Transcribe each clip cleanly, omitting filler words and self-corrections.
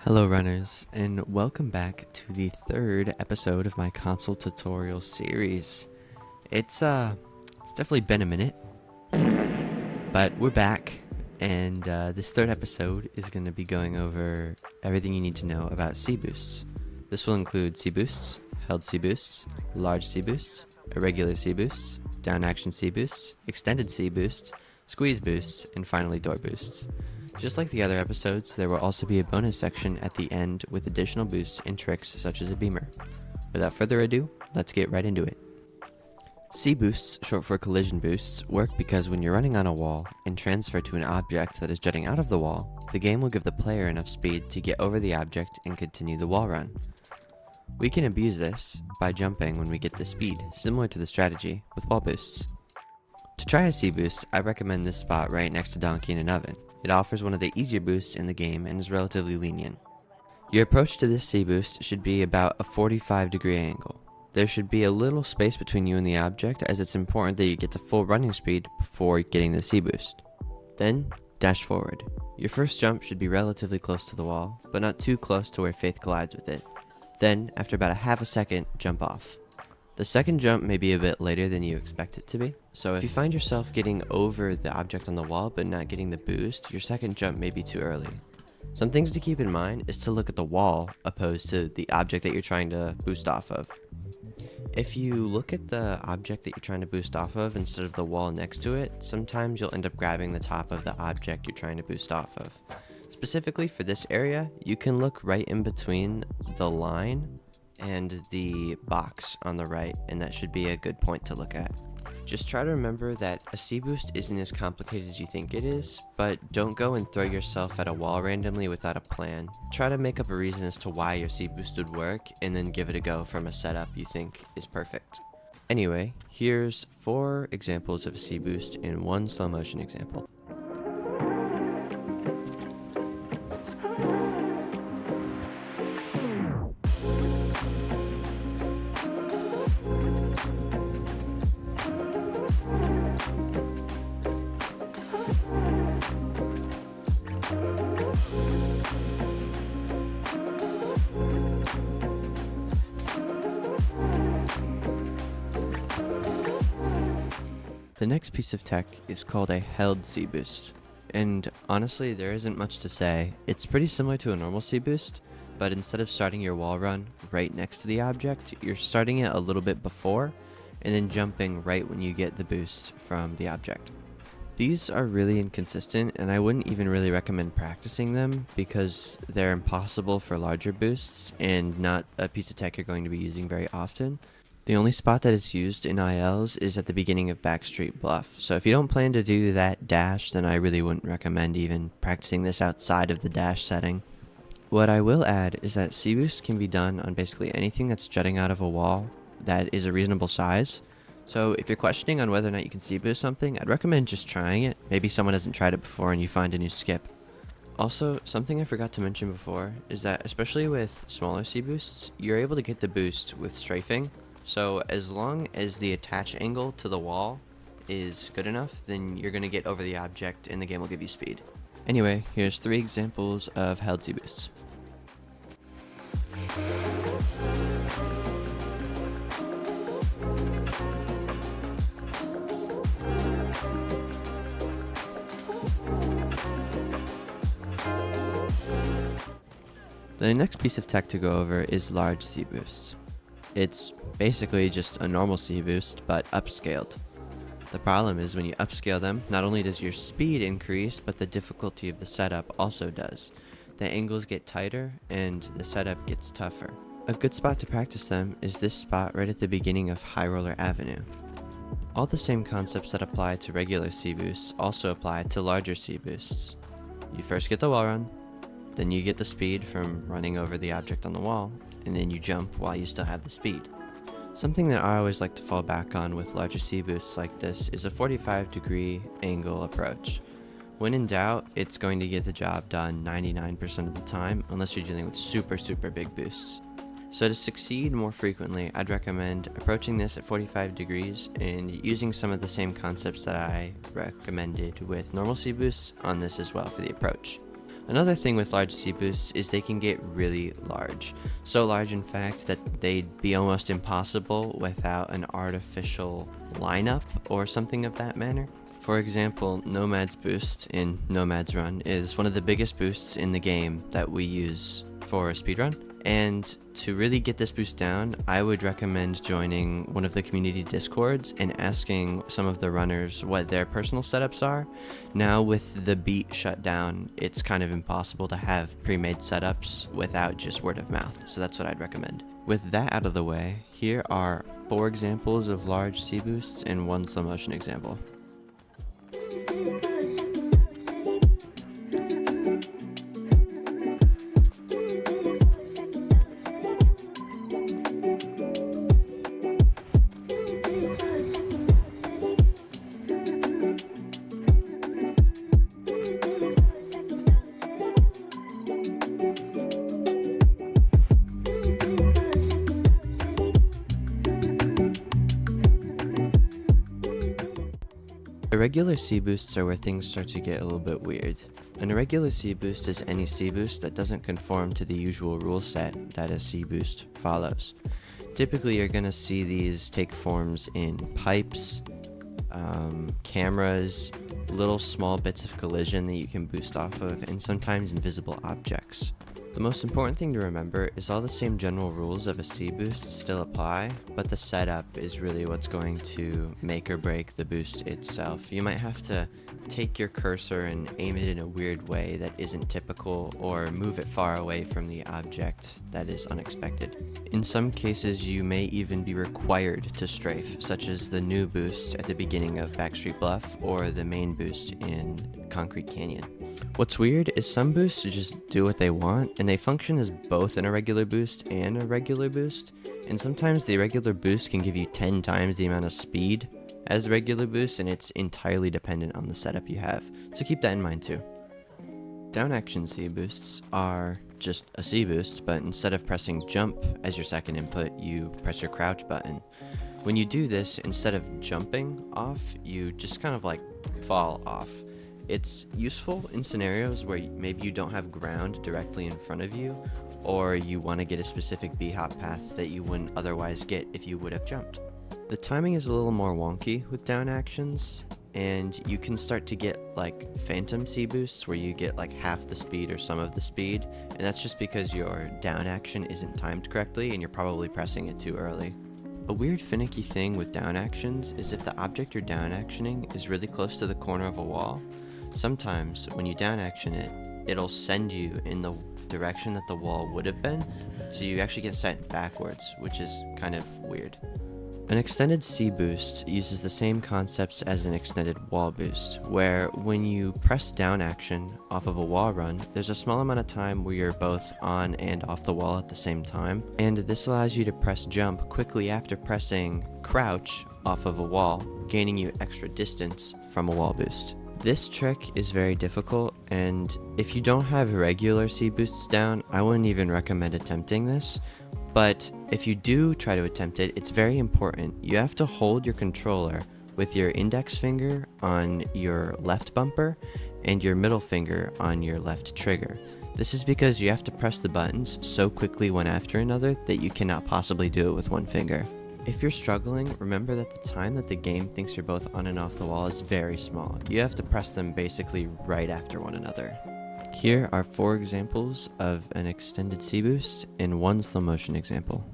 Hello runners, and welcome back to the third episode of my console tutorial series. It's definitely been a minute, but we're back, and this third episode is going to be going over everything you need to know about C-Boosts. This will include C-Boosts, held C-Boosts, large C-Boosts, irregular C-Boosts, down action C-Boosts, extended C-Boosts, squeeze boosts, and finally door boosts. Just like the other episodes, there will also be a bonus section at the end with additional boosts and tricks such as a beamer. Without further ado, let's get right into it. C-Boosts, short for collision boosts, work because when you're running on a wall and transfer to an object that is jutting out of the wall, the game will give the player enough speed to get over the object and continue the wall run. We can abuse this by jumping when we get the speed, similar to the strategy with wall boosts. To try a C-Boost, I recommend this spot right next to Donkey in an Oven. It offers one of the easier boosts in the game and is relatively lenient. Your approach to this C-Boost should be about a 45-degree angle. There should be a little space between you and the object, as it's important that you get to full running speed before getting the C-Boost. Then, dash forward. Your first jump should be relatively close to the wall, but not too close to where Faith collides with it. Then, after about a half a second, jump off. The second jump may be a bit later than you expect it to be, so if you find yourself getting over the object on the wall but not getting the boost, your second jump may be too early. Some things to keep in mind is to look at the wall opposed to the object that you're trying to boost off of. If you look at the object that you're trying to boost off of instead of the wall next to it, sometimes you'll end up grabbing the top of the object you're trying to boost off of. Specifically for this area, you can look right in between the line and the box on the right, and that should be a good point to look at. Just try to remember that a C-Boost isn't as complicated as you think it is, but don't go and throw yourself at a wall randomly without a plan. Try to make up a reason as to why your C-Boost would work, and then give it a go from a setup you think is perfect. Anyway, here's 4 examples of a C-Boost and 1 slow motion example. The next piece of tech is called a held C-Boost, and honestly there isn't much to say. It's pretty similar to a normal C-Boost, but instead of starting your wall run right next to the object, you're starting it a little bit before, and then jumping right when you get the boost from the object. These are really inconsistent, and I wouldn't even really recommend practicing them because they're impossible for larger boosts and not a piece of tech you're going to be using very often. The only spot that is used in ILs is at the beginning of Backstreet Bluff, so if you don't plan to do that dash, then I really wouldn't recommend even practicing this outside of the dash setting. What I will add is that C-Boost can be done on basically anything that's jutting out of a wall that is a reasonable size, so if you're questioning on whether or not you can C-Boost something, I'd recommend just trying it. Maybe someone hasn't tried it before and you find a new skip. Also, something I forgot to mention before is that especially with smaller C-Boosts, you're able to get the boost with strafing. So as long as the attach angle to the wall is good enough, then you're going to get over the object and the game will give you speed. Anyway, here's 3 examples of held C-Boosts. The next piece of tech to go over is large C-Boosts. It's basically just a normal C-Boost, but upscaled. The problem is when you upscale them, not only does your speed increase, but the difficulty of the setup also does. The angles get tighter, and the setup gets tougher. A good spot to practice them is this spot right at the beginning of High Roller Avenue. All the same concepts that apply to regular C-Boosts also apply to larger C-Boosts. You first get the wall run, then you get the speed from running over the object on the wall, and then you jump while you still have the speed. Something that I always like to fall back on with larger C-Boosts like this is a 45-degree angle approach. When in doubt, it's going to get the job done 99% of the time unless you're dealing with super big boosts. So to succeed more frequently, I'd recommend approaching this at 45 degrees and using some of the same concepts that I recommended with normal C-Boosts on this as well for the approach. Another thing with large C-Boosts is they can get really large. So large, in fact, that they'd be almost impossible without an artificial lineup or something of that manner. For example, Nomad's Boost in Nomad's Run is one of the biggest boosts in the game that we use for a speedrun. And to really get this boost down, I would recommend joining one of the community discords and asking some of the runners what their personal setups are. Now with the beat shut down, it's kind of impossible to have pre-made setups without just word of mouth, so that's what I'd recommend. With that out of the way, here are 4 examples of large C-Boosts and 1 slow motion example. Irregular C-Boosts are where things start to get a little bit weird. An irregular C-Boost is any C-Boost that doesn't conform to the usual rule set that a C-Boost follows. Typically you're going to see these take forms in pipes, cameras, little small bits of collision that you can boost off of, and sometimes invisible objects. The most important thing to remember is all the same general rules of a C-Boost still apply, but the setup is really what's going to make or break the boost itself. You might have to take your cursor and aim it in a weird way that isn't typical, or move it far away from the object that is unexpected. In some cases, you may even be required to strafe, such as the new boost at the beginning of Backstreet Bluff or the main boost in Concrete Canyon. What's weird is some boosts just do what they want, and they function as both an irregular boost and a regular boost, and sometimes the irregular boost can give you 10 times the amount of speed as a regular boost, and it's entirely dependent on the setup you have, so keep that in mind too. Down action C-Boosts are just a C-Boost, but instead of pressing jump as your second input, you press your crouch button. When you do this, instead of jumping off, you just kind of like fall off. It's useful in scenarios where maybe you don't have ground directly in front of you, or you want to get a specific B-hop path that you wouldn't otherwise get if you would have jumped. The timing is a little more wonky with down actions, and you can start to get like phantom C-Boosts where you get like half the speed or some of the speed, and that's just because your down action isn't timed correctly and you're probably pressing it too early. A weird finicky thing with down actions is if the object you're down actioning is really close to the corner of a wall, sometimes when you down action it, it'll send you in the direction that the wall would have been, so you actually get sent backwards, which is kind of weird. An extended C-Boost uses the same concepts as an extended wall boost, where when you press down action off of a wall run, there's a small amount of time where you're both on and off the wall at the same time, and this allows you to press jump quickly after pressing crouch off of a wall, gaining you extra distance from a wall boost. This trick is very difficult, and if you don't have regular C-Boosts down, I wouldn't even recommend attempting this. But if you do try to attempt it, it's very important. You have to hold your controller with your index finger on your left bumper and your middle finger on your left trigger. This is because you have to press the buttons so quickly one after another that you cannot possibly do it with one finger. If you're struggling, remember that the time that the game thinks you're both on and off the wall is very small. You have to press them basically right after one another. Here are 4 examples of an extended C-Boost and 1 slow motion example.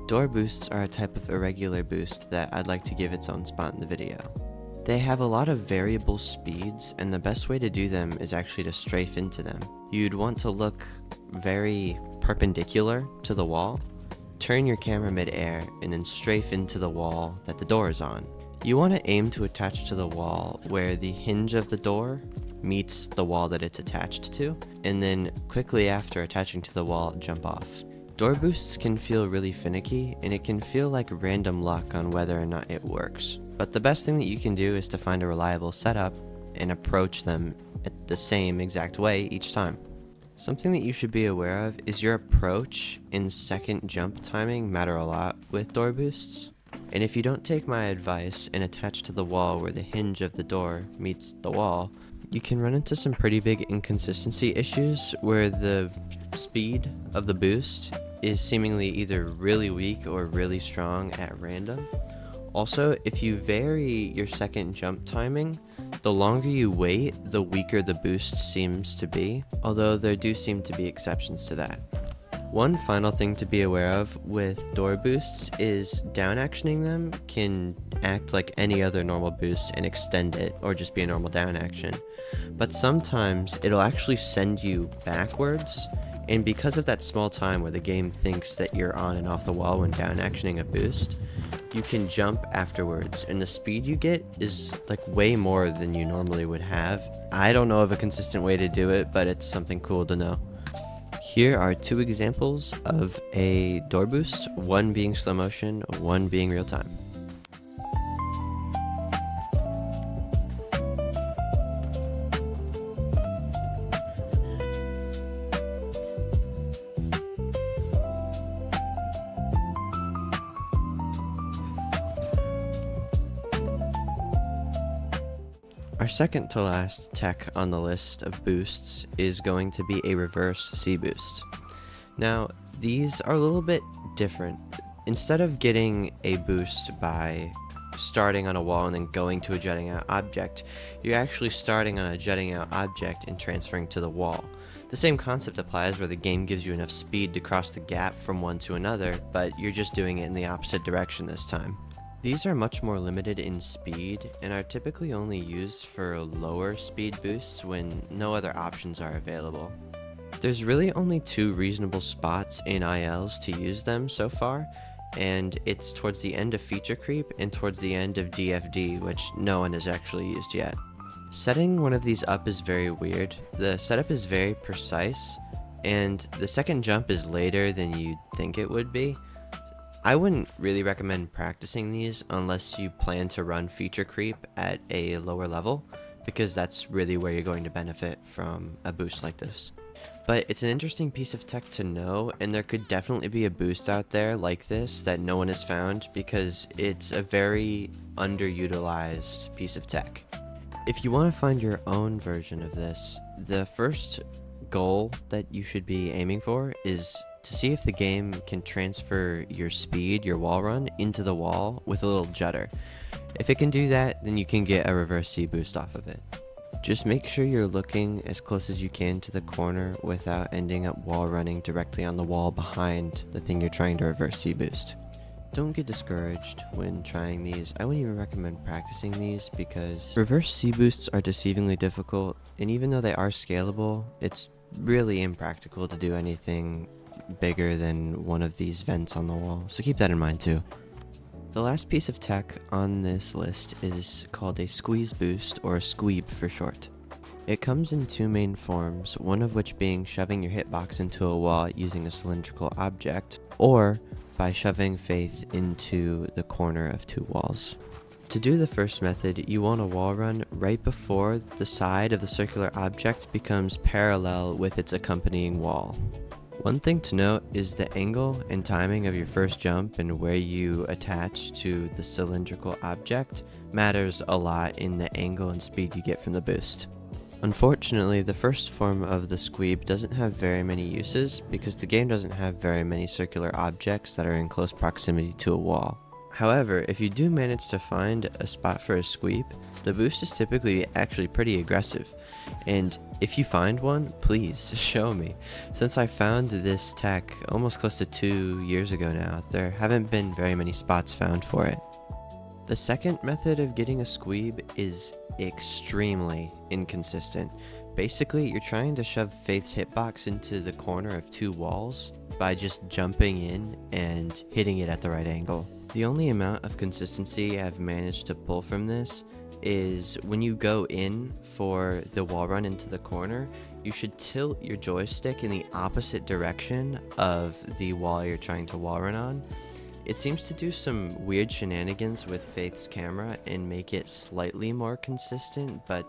Door boosts are a type of irregular boost that I'd like to give its own spot in the video. They have a lot of variable speeds, and the best way to do them is actually to strafe into them. You'd want to look very perpendicular to the wall, turn your camera mid-air, and then strafe into the wall that the door is on. You want to aim to attach to the wall where the hinge of the door meets the wall that it's attached to, and then quickly after attaching to the wall, jump off. Door boosts can feel really finicky, and it can feel like random luck on whether or not it works. but the best thing that you can do is to find a reliable setup and approach them at the same exact way each time. Something that you should be aware of is your approach and second jump timing matter a lot with door boosts. And if you don't take my advice and attach to the wall where the hinge of the door meets the wall, you can run into some pretty big inconsistency issues where the speed of the boost is seemingly either really weak or really strong at random. Also, if you vary your second jump timing, the longer you wait, the weaker the boost seems to be, although there do seem to be exceptions to that. One final thing to be aware of with door boosts is down actioning them can act like any other normal boost and extend it, or just be a normal down action. But sometimes it'll actually send you backwards, and because of that small time where the game thinks that you're on and off the wall when down actioning a boost, you can jump afterwards, and the speed you get is like way more than you normally would have. I don't know of a consistent way to do it, but it's something cool to know. Here are two examples of a door boost, one being slow motion, one being real time. Our second to last tech on the list of boosts is going to be a reverse C-Boost. Now, these are a little bit different. Instead of getting a boost by starting on a wall and then going to a jutting out object, you're actually starting on a jutting out object and transferring to the wall. The same concept applies where the game gives you enough speed to cross the gap from one to another, but you're just doing it in the opposite direction this time. These are much more limited in speed and are typically only used for lower speed boosts when no other options are available. There's really only two reasonable spots in ILs to use them so far, and it's towards the end of feature creep and towards the end of DFD, which no one has actually used yet. Setting one of these up is very weird. The setup is very precise, and the second jump is later than you'd think it would be. I wouldn't really recommend practicing these unless you plan to run feature creep at a lower level, because that's really where you're going to benefit from a boost like this. But it's an interesting piece of tech to know, and there could definitely be a boost out there like this that no one has found because it's a very underutilized piece of tech. If you want to find your own version of this, the first goal that you should be aiming for is to see if the game can transfer your speed, your wall run, into the wall with a little judder. If it can do that, then you can get a reverse C-Boost off of it. Just make sure you're looking as close as you can to the corner without ending up wall running directly on the wall behind the thing you're trying to reverse C-Boost. Don't get discouraged when trying these. I wouldn't even recommend practicing these because reverse C-Boosts are deceivingly difficult, and even though they are scalable, it's really impractical to do anything bigger than one of these vents on the wall, so keep that in mind too. The last piece of tech on this list is called a squeeze boost, or a squeeb for short. It comes in two main forms, one of which being shoving your hitbox into a wall using a cylindrical object, or by shoving Faith into the corner of two walls. To do the first method, you want a wall run right before the side of the circular object becomes parallel with its accompanying wall. One thing to note is the angle and timing of your first jump and where you attach to the cylindrical object matters a lot in the angle and speed you get from the boost. Unfortunately, the first form of the squeeb doesn't have very many uses because the game doesn't have very many circular objects that are in close proximity to a wall. However, if you do manage to find a spot for a squeeb, the boost is typically actually pretty aggressive, and if you find one, please show me. Since I found this tech almost close to 2 years ago now, there haven't been very many spots found for it. The second method of getting a squeeb is extremely inconsistent. Basically, you're trying to shove Faith's hitbox into the corner of two walls by just jumping in and hitting it at the right angle. The only amount of consistency I've managed to pull from this is when you go in for the wall run into the corner, you should tilt your joystick in the opposite direction of the wall you're trying to wall run on. it seems to do some weird shenanigans with Faith's camera and make it slightly more consistent, but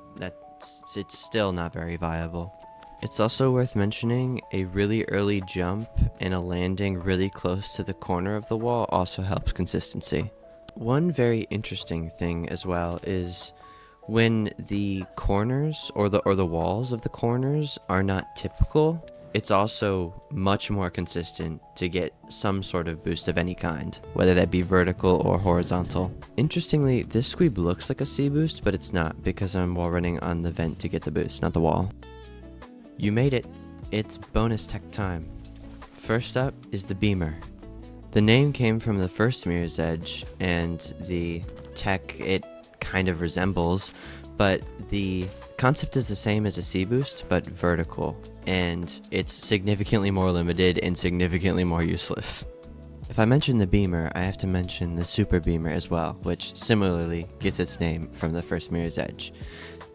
it's still not very viable. It's also worth mentioning a really early jump and a landing really close to the corner of the wall also helps consistency. One very interesting thing as well is when the corners or the walls of the corners are not typical, it's also much more consistent to get some sort of boost of any kind, whether that be vertical or horizontal. Interestingly, this squeeb looks like a C-Boost, but it's not because I'm wall running on the vent to get the boost, not the wall. You made it. It's bonus tech time. First up is the beamer. The name came from the first Mirror's Edge, and the tech it kind of resembles, but the concept is the same as a C-Boost, but vertical, and it's significantly more limited and significantly more useless. If I mention the beamer, I have to mention the super beamer as well, which similarly gets its name from the first Mirror's Edge.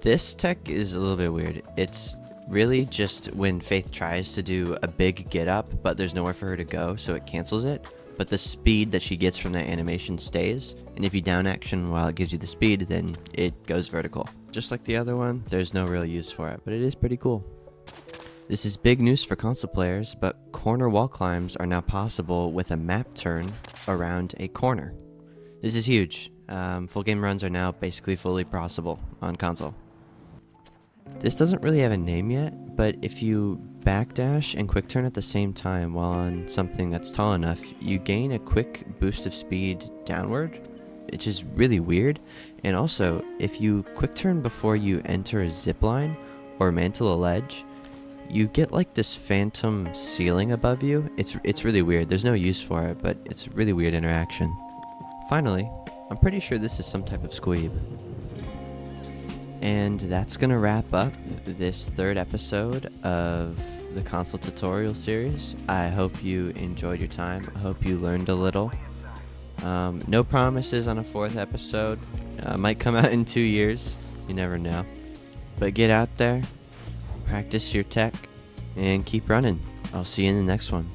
This tech is a little bit weird. It's really just when Faith tries to do a big get up, but there's nowhere for her to go, so it cancels it. But the speed that she gets from that animation stays, and if you down action while it gives you the speed, then it goes vertical. Just like the other one, there's no real use for it, but it is pretty cool. This is big news for console players, but corner wall climbs are now possible with a map turn around a corner. This is huge. Full game runs are now basically fully possible on console. This doesn't really have a name yet, but if you backdash and quick turn at the same time while on something that's tall enough, you gain a quick boost of speed downward, which is really weird. And also, if you quick turn before you enter a zip line or mantle a ledge, you get like this phantom ceiling above you. It's really weird. There's no use for it, but it's a really weird interaction. Finally, I'm pretty sure this is some type of squeeb. And that's going to wrap up this third episode of the console tutorial series. I hope you enjoyed your time. I hope you learned a little. No promises on a fourth episode. Might come out in 2 years. You never know. But get out there, practice your tech, and keep running. I'll see you in the next one.